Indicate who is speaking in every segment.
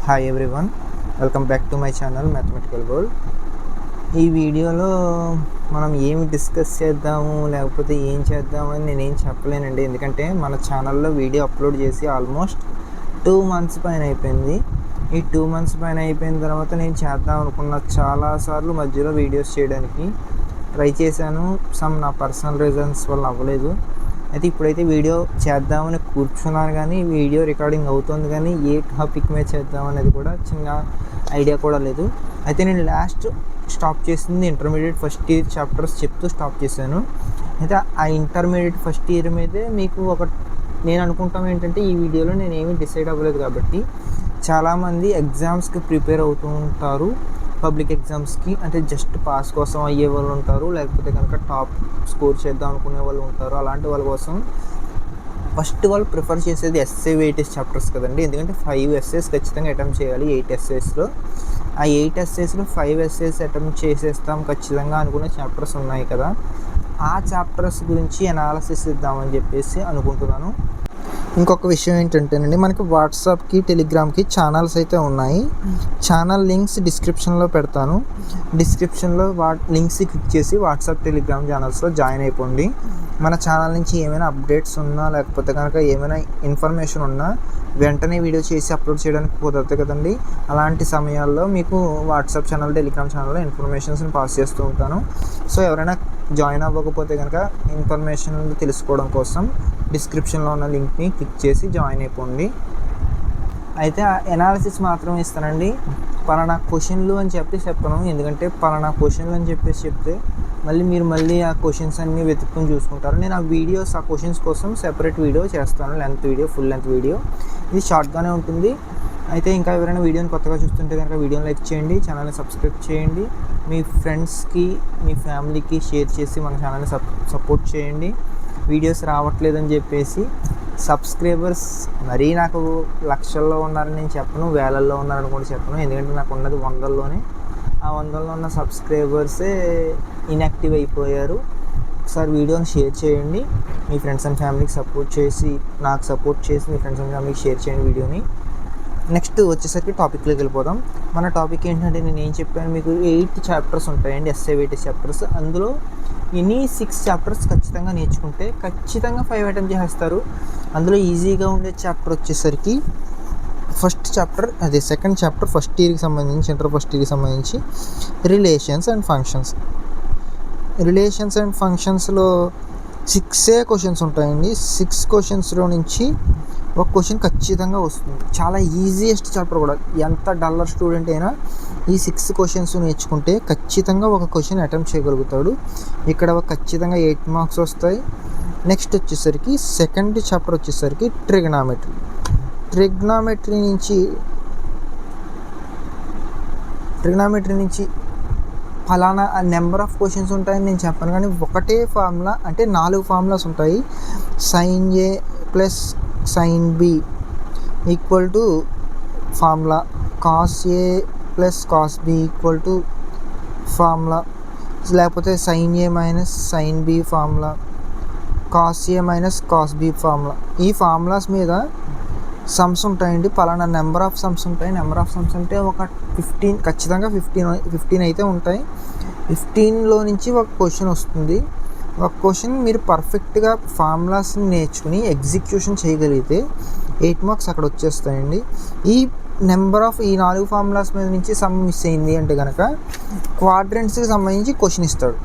Speaker 1: Hi everyone, welcome back to my channel mathematical world. ఈ వీడియోలో మనం ఏమి డిస్కస్ చేద్దాము లేకపోతే ఏం చేద్దామని నేనేం చెప్పలేనండి. ఎందుకంటే మన ఛానల్లో వీడియో అప్లోడ్ చేసి ఆల్మోస్ట్ 2 months పైన అయిపోయింది. ఈ 2 months పైన అయిపోయిన తర్వాత నేను చేద్దాం అనుకున్న చాలాసార్లు మధ్యలో వీడియోస్ చేయడానికి ట్రై చేశాను. నా పర్సనల్ రీజన్స్ వల్ల అవ్వలేదు. అయితే ఇప్పుడైతే వీడియో చేద్దామని కూర్చున్నాను, కానీ వీడియో రికార్డింగ్ అవుతుంది, కానీ ఏ టాపిక్ మీద చేద్దాం అనేది కూడా చిన్న ఐడియా కూడా లేదు. అయితే నేను లాస్ట్ స్టాప్ చేసింది ఇంటర్మీడియట్ ఫస్ట్ ఇయర్ చాప్టర్స్ చెప్తూ స్టాప్ చేశాను. అయితే ఆ ఇంటర్మీడియట్ ఫస్ట్ ఇయర్ మీదే మీకు నేను అనుకుంటాం ఏంటంటే, ఈ వీడియోలో నేను ఏమీ డిసైడ్ అవ్వలేదు కాబట్టి చాలామంది ఎగ్జామ్స్కి ప్రిపేర్ అవుతూ ఉంటారు. పబ్లిక్ ఎగ్జామ్స్కి అంటే జస్ట్ పాస్ కోసం అయ్యే వాళ్ళు ఉంటారు, లేకపోతే కనుక టాప్ స్కోర్ చేద్దాం అనుకునే వాళ్ళు ఉంటారు. అలాంటి వాళ్ళ కోసం ఫస్ట్ వాళ్ళు ప్రిఫర్ చేసేది ఎస్ఏ వెయిటేజ్ చాప్టర్స్ కదండి. ఎందుకంటే 5 essays ఖచ్చితంగా అటెంప్ట్ చేయాలి 8 essaysలో. ఆ 8 essaysలో 5 essays అటెంప్ట్ చేసేస్తాం ఖచ్చితంగా అనుకునే చాప్టర్స్ ఉన్నాయి కదా. ఆ చాప్టర్స్ గురించి అనాలిసిస్ ఇద్దామని చెప్పేసి అనుకుంటున్నాను. ఇంకొక విషయం ఏంటంటేనండి, మనకి వాట్సాప్కి టెలిగ్రామ్కి ఛానల్స్ అయితే ఉన్నాయి. ఛానల్ లింక్స్ డిస్క్రిప్షన్లో పెడతాను. డిస్క్రిప్షన్లో లింక్స్ క్లిక్ చేసి వాట్సాప్ టెలిగ్రామ్ ఛానల్స్లో జాయిన్ అయిపోండి. మన ఛానల్ నుంచి ఏమైనా అప్డేట్స్ ఉన్నా లేకపోతే కనుక ఏమైనా ఇన్ఫర్మేషన్ ఉన్నా వెంటనే వీడియో చేసి అప్లోడ్ చేయడానికి కుదరదు కదండి. అలాంటి సమయాల్లో మీకు వాట్సాప్ ఛానల్ టెలిగ్రామ్ ఛానల్లో ఇన్ఫర్మేషన్స్ని పాస్ చేస్తూ ఉంటాను. సో ఎవరైనా జాయిన్ అవ్వకపోతే కనుక ఇన్ఫర్మేషన్ తెలుసుకోవడం కోసం డిస్క్రిప్షన్లో ఉన్న లింక్ని క్లిక్ చేసి జాయిన్ అయిపోండి. అయితే ఎనాలిసిస్ మాత్రం ఇస్తానండి, పలానా క్వశ్చన్లు అని చెప్పను. ఎందుకంటే పలానా క్వశ్చన్లు అని చెప్తే మళ్ళీ ఆ క్వశ్చన్స్ అన్నీ వెతుక్కుని చూసుకుంటారు. నేను ఆ వీడియోస్ ఆ క్వశ్చన్స్ కోసం సెపరేట్ వీడియో చేస్తాను, ఫుల్ లెంత్ వీడియో. ఇది షార్ట్గానే ఉంటుంది. అయితే ఇంకా ఎవరైనా వీడియోని కొత్తగా చూస్తుంటే కనుక వీడియోని లైక్ చేయండి, ఛానల్ని సబ్స్క్రైబ్ చేయండి, మీ ఫ్రెండ్స్కి మీ ఫ్యామిలీకి షేర్ చేసి మన ఛానల్ని సపోర్ట్ చేయండి. వీడియోస్ రావట్లేదని చెప్పేసి సబ్స్క్రైబర్స్ మరీ నాకు లక్షల్లో ఉన్నారని నేను చెప్పను, వేలల్లో ఉన్నారని కూడా చెప్పను. ఎందుకంటే నాకు ఉన్నది 100లోనే. ఆ 100లో ఉన్న సబ్స్క్రైబర్సే ఇన్యాక్టివ్ అయిపోయారు. ఒకసారి వీడియోని షేర్ చేయండి, మీ ఫ్రెండ్స్ అండ్ ఫ్యామిలీకి సపోర్ట్ చేసి నాకు సపోర్ట్ చేసి మీ ఫ్రెండ్స్ అండ్ ఫ్యామిలీకి షేర్ చేయండి వీడియోని. నెక్స్ట్ వచ్చేసరికి టాపిక్లోకి వెళ్ళిపోదాం. మన టాపిక్ ఏంటంటే, నేను ఏం చెప్పాను మీకు, 8 చాప్టర్స్ ఉంటాయండి, ఎస్ఏ వెయిటేజ్ చాప్టర్స్. అందులో ఎనీ 6 చాప్టర్స్ ఖచ్చితంగా నేర్చుకుంటే ఖచ్చితంగా 5 అటెంప్ట్ చేస్తారు. అందులో ఈజీగా ఉండే చాప్టర్ వచ్చేసరికి ఫస్ట్ చాప్టర్, అదే సెకండ్ చాప్టర్ ఫస్ట్ ఇయర్కి సంబంధించి, ఇంటర్ ఫస్ట్ ఇయర్కి సంబంధించి రిలేషన్స్ అండ్ ఫంక్షన్స్లో 6 క్వశ్చన్స్ ఉంటాయండి. 6 క్వశ్చన్స్లో నుంచి ఒక క్వశ్చన్ ఖచ్చితంగా వస్తుంది. చాలా ఈజియెస్ట్ చాప్టర్ కూడా. ఎంత డల్లర్ స్టూడెంట్ అయినా ఈ 6 క్వశ్చన్స్ నేర్చుకుంటే ఖచ్చితంగా ఒక క్వశ్చన్ అటెంప్ట్ చేయగలుగుతాడు. ఇక్కడ ఖచ్చితంగా 8 మార్క్స్ వస్తాయి. నెక్స్ట్ వచ్చేసరికి సెకండ్ చాప్టర్ వచ్చేసరికి ట్రిగ్నామెట్రీ నుంచి ఫలానా నెంబర్ ఆఫ్ క్వశ్చన్స్ ఉంటాయని నేను చెప్పాను, కానీ ఒకటే ఫార్ములా అంటే 4 ఫార్ములాస్ ఉంటాయి. sin A plus sin B equal to formula, cos A plus cos B equal to formula, లేకపోతే sin A minus sin B formula, cos A minus cos B formula. ఈ formulas మీద sums ఉంటాయండి. పలానా number of sums ఉంటాయి. Number of sums అంటే ఒక 15, ఖచ్చితంగా 15 అయితే ఉంటాయి. 15లో నుంచి ఒక క్వశ్చన్ వస్తుంది. ఒక క్వశ్చన్ మీరు పర్ఫెక్ట్గా ఫార్ములాస్ని నేర్చుకుని ఎగ్జిక్యూషన్ చేయగలిగితే 8 మార్క్స్ అక్కడ వచ్చేస్తాయండి. ఈ నెంబర్ ఆఫ్ ఈ 4 ఫార్ములాస్ మీద నుంచి సమ్ మిస్ అయింది అంటే కనుక క్వాడ్రంట్స్కి సంబంధించి క్వశ్చన్ ఇస్తాడు.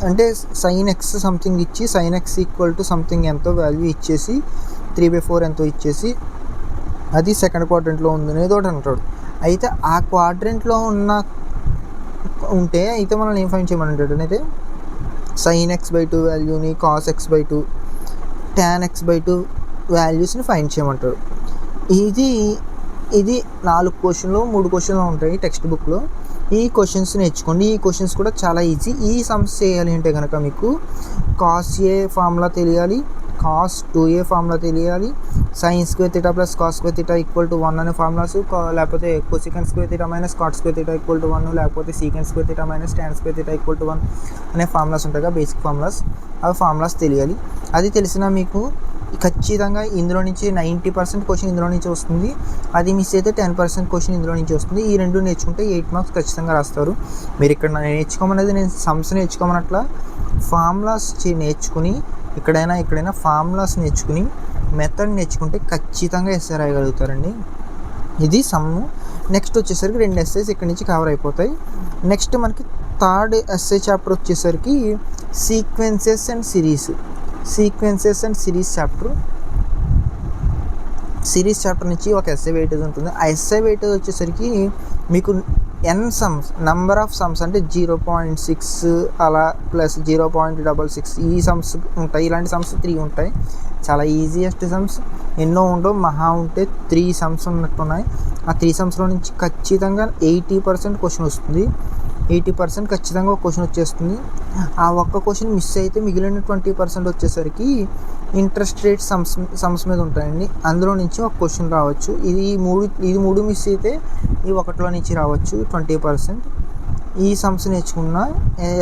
Speaker 1: అంటే sin x సంథింగ్ ఇచ్చి sin x equal to something ఎంతో వాల్యూ ఇచ్చేసి 3/4 ఎంతో ఇచ్చేసి అది సెకండ్ క్వాడ్రంట్లో ఉంది ఏదో ఒకటి అంటాడు. అయితే ఆ క్వాడ్రంట్లో ఉంటే అయితే మనం ఏం ఫైండ్ చేయమంటాడు అయితే sin x/2 వాల్యూని, cos x/2, tan x/2 వాల్యూస్ని ఫైండ్ చేయమంటాడు. ఇది 4 క్వశ్చన్లు 3 క్వశ్చన్లు ఉంటాయి టెక్స్ట్ బుక్లో. ఈ క్వశ్చన్స్ నేర్చుకోండి. ఈ క్వశ్చన్స్ కూడా చాలా ఈజీ. ఈ సమ్స్ చేయాలి అంటే కనుక మీకు cos A ఫార్ములా తెలియాలి, cos 2A ఫార్ములా తెలియాలి, sin square theta plus cos square theta equal to 1 అనే ఫార్ములాస్, లేకపోతే cosecant square theta minus cot square theta equal to 1, లేకపోతే secant square theta minus tan square theta equal to 1 అనే formulas ఉంటాయి కదా, basic formulas. అవి formulas తెలియాలి. అది తెలిసినా మీకు ఖచ్చితంగా ఇందులో నుంచి 90% క్వశ్చన్ ఇందులో నుంచి వస్తుంది. అది మిస్ అయితే 10% క్వశ్చన్ ఇందులో నుంచి వస్తుంది. ఈ రెండు నేర్చుకుంటే 8 మార్క్స్ ఖచ్చితంగా రాస్తారు. మీరు ఇక్కడ నేర్చుకోమనేది నేను సమ్స్ నేర్చుకోమన్నట్లా ఫార్ములాస్ నేర్చుకుని ఇక్కడైనా ఫార్ములాస్ నేర్చుకుని మెథడ్ నేర్చుకుంటే ఖచ్చితంగా ఎస్ఏ రాయగలుగుతారండి. ఇది సమ్ము. నెక్స్ట్ వచ్చేసరికి 2 ఎస్ఏస్ ఇక్కడ నుంచి కవర్ అయిపోతాయి. నెక్స్ట్ మనకి థర్డ్ ఎస్ఏ చాప్టర్ వచ్చేసరికి సీక్వెన్సెస్ అండ్ సిరీస్ చాప్టర్ నుంచి ఒక ఎస్ఏ వెయిటేజ్ ఉంటుంది. ఆ ఎస్ఏ వెయిటేజ్ వచ్చేసరికి మీకు నంబర్ ఆఫ్ సమ్స్ అంటే 0.6 అలా ప్లస్ 0.66 ఈ సమ్స్ ఉంటాయి. ఇలాంటి సమ్స్ 3 ఉంటాయి. చాలా ఈజియెస్ట్ సమ్స్, ఎన్నో ఉండవు, మహా ఉంటే 3 సమ్స్ ఉన్నట్టున్నాయి. ఆ 3 సమ్స్లో నుంచి ఖచ్చితంగా 80% క్వశ్చన్ వస్తుంది. 80% ఖచ్చితంగా ఒక క్వశ్చన్ వచ్చేస్తుంది. ఆ ఒక్క క్వశ్చన్ మిస్ అయితే మిగిలిన 20% వచ్చేసరికి ఇంట్రెస్ట్ రేట్ సమ్స్ మీద ఉంటాయండి. అందులో నుంచి ఒక క్వశ్చన్ రావచ్చు. ఇది మూడు మిస్ అయితే ఈ ఒకటిలో నుంచి రావచ్చు 20%. ఈ సమ్స్ నేర్చుకున్న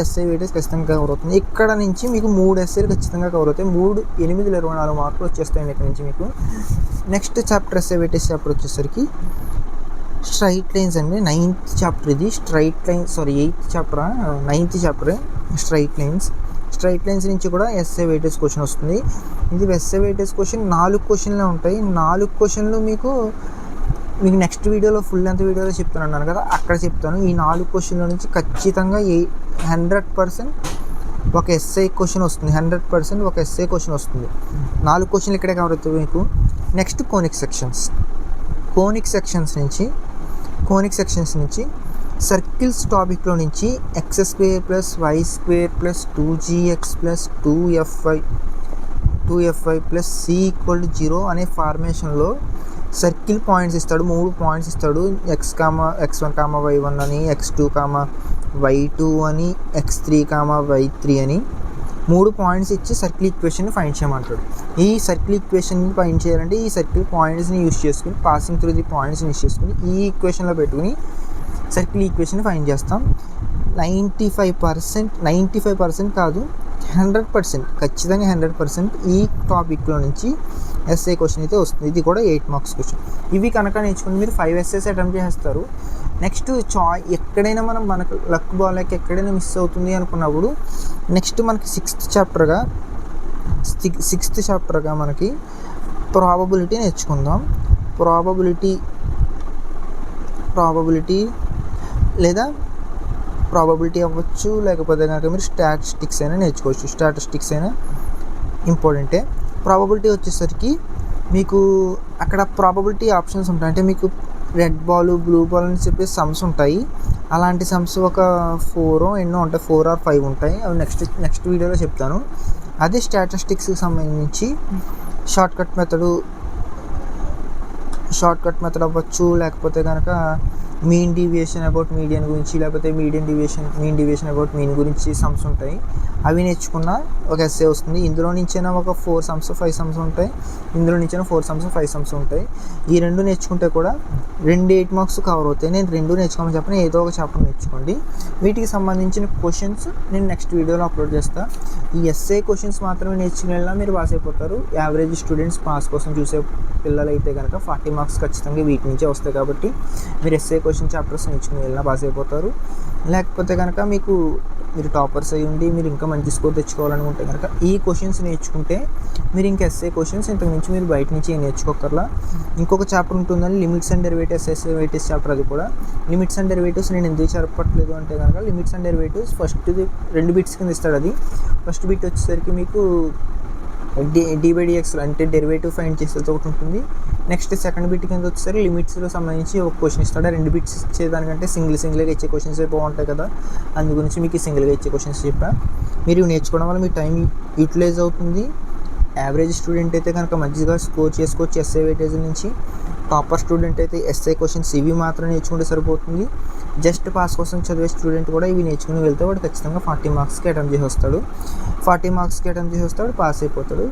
Speaker 1: ఎస్ఏ వెయిటేజ్ ఖచ్చితంగా కవర్ అవుతుంది. ఇక్కడ నుంచి మీకు 3 ఎస్ఏలు ఖచ్చితంగా కవర్ అవుతాయి. 3 8 24 మార్కులు వచ్చేస్తాయండి ఇక్కడ నుంచి మీకు. Next chapter SA weightage chapter వచ్చేసరికి స్ట్రైట్ లైన్స్ అండి. 9th చాప్టర్ ఇది. స్ట్రైట్ లైన్స్ నుంచి కూడా ఎస్ఏ వెయిటేజ్ క్వశ్చన్ వస్తుంది. ఇది ఎస్ఏ వెయిటేజ్ క్వశ్చన్ 4 క్వశ్చన్లే ఉంటాయి. 4 క్వశ్చన్లు మీకు నెక్స్ట్ వీడియోలో ఫుల్ లెంత్ వీడియోలో చెప్తాను కదా, అక్కడ చెప్తాను. ఈ 4 క్వశ్చన్ల నుంచి ఖచ్చితంగా 100% ఒక ఎస్ఏ క్వశ్చన్ వస్తుంది. 100% ఒక ఎస్ఏ క్వశ్చన్ వస్తుంది. 4 క్వశ్చన్లు ఇక్కడే కవర్ అవుతాయి మీకు. నెక్స్ట్ కోనిక్ సెక్షన్స్ నుంచి సర్కిల్స్ టాపిక్లో నుంచి x² + y² + 2gx + 2fy + c = 0 అనే ఫార్మేషన్లో సర్కిల్ పాయింట్స్ ఇస్తాడు. 3 పాయింట్స్ ఇస్తాడు. x1, y1 అని, x2, y2 అని, x3, y3 అని 3 పాయింట్స్ ఇచ్చి సర్కిల్ ఈక్వేషన్ని ఫైండ్ చేయమంటాడు. ఈ సర్కిల్ ఈక్వేషన్ని ఫైండ్ చేయాలంటే ఈ సర్కిల్ పాయింట్స్ని యూస్ చేసుకుని, పాసింగ్ త్రూ ది పాయింట్స్ని యూస్ చేసుకుని ఈ ఈక్వేషన్లో పెట్టుకుని సర్కిల్ ఈక్వేషన్ ఫైండ్ చేస్తాం. 95% కాదు, 100%, ఖచ్చితంగా 100% ఈ టాపిక్లో నుంచి ఎస్ఏ క్వశ్చన్ అయితే వస్తుంది. ఇది కూడా 8 మార్క్స్ క్వశ్చన్. ఇవి కనుక నేర్చుకుని మీరు 5 ఎస్ఏస్ అటెంప్ట్ చేస్తారు. నెక్స్ట్ ఎక్కడైనా మనకు లక్ బాగాలేక ఎక్కడైనా మిస్ అవుతుంది అనుకున్నప్పుడు నెక్స్ట్ మనకి 6th చాప్టర్గా మనకి ప్రాబబిలిటీ నేర్చుకుందాం. ప్రాబబిలిటీ అవ్వచ్చు, లేకపోతే కనుక మీరు స్టాటిస్టిక్స్ అయినా నేర్చుకోవచ్చు. స్టాటిస్టిక్స్ అయినా ఇంపార్టెంటే. ప్రాబబిలిటీ వచ్చేసరికి మీకు అక్కడ ప్రాబబిలిటీ ఆప్షన్స్ ఉంటాయి. అంటే మీకు రెడ్ బాల్, బ్లూ బాల్ అని చెప్పి సమ్స్ ఉంటాయి. అలాంటి సమ్స్ ఒక 4 ఎన్నో ఉంటాయి, 4 or 5 ఉంటాయి. అవి నెక్స్ట్ వీడియోలో చెప్తాను. అదే స్టాటిస్టిక్స్కి సంబంధించి షార్ట్ కట్ మెథడ్ అవ్వచ్చు, లేకపోతే కనుక మీన్ డీవియేషన్ అబౌట్ మీడియన్ గురించి, లేకపోతే మీన్ డీవియేషన్ అబౌట్ మీన్ గురించి సమ్స్ ఉంటాయి. అవి నేర్చుకున్న ఒక ఎస్ఏ వస్తుంది. ఇందులో నుంచైనా ఒక 4 సమ్స్ 5 సమ్స్ ఉంటాయి. ఇందులో నుంచైనా 4 సమ్స్ 5 సమ్స్ ఉంటాయి. ఈ 2 నేర్చుకుంటే కూడా 8 మార్క్స్ కవర్ అవుతాయి. నేను 2 నేర్చుకోమని చెప్పిన ఏదో ఒక చాప్టర్ నేర్చుకోండి. వీటికి సంబంధించిన క్వశ్చన్స్ నేను నెక్స్ట్ వీడియోలో అప్లోడ్ చేస్తాను. ఈ ఎస్ఏ క్వశ్చన్స్ మాత్రమే నేర్చుకుని వెళ్ళినా మీరు పాస్ అయిపోతారు. యావరేజ్ స్టూడెంట్స్ పాస్ కోసం చూసే పిల్లలు అయితే కనుక 40 మార్క్స్ ఖచ్చితంగా వీటి నుంచే వస్తాయి. కాబట్టి మీరు ఎస్ఏ క్వశ్చన్ చాప్టర్స్ నేర్చుకుని వెళ్ళినా పాస్ అయిపోతారు. లేకపోతే కనుక మీరు టాపర్స్ అయ్యి ఉండి మీరు ఇంకా మంచి స్కోర్ తెచ్చుకోవాలనుకుంటే కనుక ఈ క్వశ్చన్స్ నేర్చుకుంటే మీరు ఇంకా ఎస్ఏ క్వశ్చన్స్ ఇంతకుమించి మీరు బయట నుంచి నేర్చుకోకర్లా. ఇంకొక చాప్టర్ ఉంటుందని limits and derivatives, SA weightage chapter. అది కూడా లిమిట్స్ అండ్ డెరివేటివ్స్ నేను ఎందుకు చెప్పట్లేదు అంటే కనుక లిమిట్స్ అండ్ డెరివేటివ్స్ ఫస్ట్ది 2 బిట్స్ కింద ఇస్తాడు. అది ఫస్ట్ బిట్ వచ్చేసరికి మీకు dx అంటే డెరివేటివ్ ఫైండ్ చేసేది ఒకటి ఉంటుంది. నెక్స్ట్ సెకండ్ బిట్ కింద వచ్చేసరికి లిమిట్స్లో సంబంధించి ఒక క్వశ్చన్ ఇస్తాడు. 2 బిట్స్ ఇచ్చేదానికంటే సింగిల్గా ఇచ్చే క్వశ్చన్స్ బాగుంటాయి కదా, అందు గురించి మీకు సింగిల్గా ఇచ్చే క్వశ్చన్స్ చెప్పా. మీరు నేర్చుకోవడం వల్ల మీ టైం యూటిలైజ్ అవుతుంది. యావరేజ్ స్టూడెంట్ అయితే కనుక మంచిగా స్కోర్ చేసుకోవచ్చు ఎస్ఏ వెయిటేజ్ నుంచి. టాపర్ స్టూడెంట్ అయితే ఎస్ఏ క్వశ్చన్స్ ఇవి మాత్రం నేర్చుకుంటే సరిపోతుంది. జస్ట్ పాస్ కోసం చదివే స్టూడెంట్ కూడా ఇవి నేర్చుకుని వెళ్తే వాడు ఖచ్చితంగా 40 మార్క్స్కి అటెంప్ట్ చేసి వస్తాడు, పాస్ అయిపోతాడు.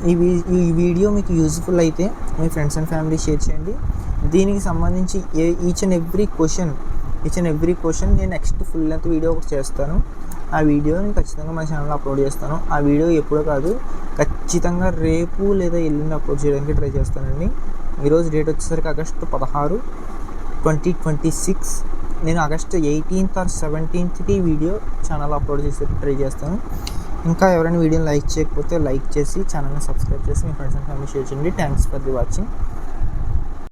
Speaker 1: ఈ వీడియో మీకు యూజ్ఫుల్ అయితే మీ ఫ్రెండ్స్ అండ్ ఫ్యామిలీ షేర్ చేయండి. దీనికి సంబంధించి ఈచ్ అండ్ ఎవ్రీ క్వశ్చన్ నేను నెక్స్ట్ ఫుల్ లెంత్ వీడియో ఒకటి చేస్తాను. ఆ వీడియోని ఖచ్చితంగా మన ఛానల్లో అప్లోడ్ చేస్తాను. ఆ వీడియో ఎప్పుడో కాదు, ఖచ్చితంగా రేపు లేదా ఎల్లుండి అప్లోడ్ చేయడానికి ట్రై చేస్తానండి. ఈరోజు డేట్ వచ్చేసరికి ఆగస్టు 16, 2026. నేను August 18th or 17th video ఛానల్లో అప్లోడ్ చేసేది ట్రై చేస్తాను. ఇంకా ఎవరైనా వీడియోని లైక్ చేయకపోతే లైక్ చేసి ఛానల్ని సబ్స్క్రైబ్ చేసి మీ ఫ్రెండ్స్ అండ్ ఫ్యామిలీ షేర్ చేయండి. Thanks for the watching.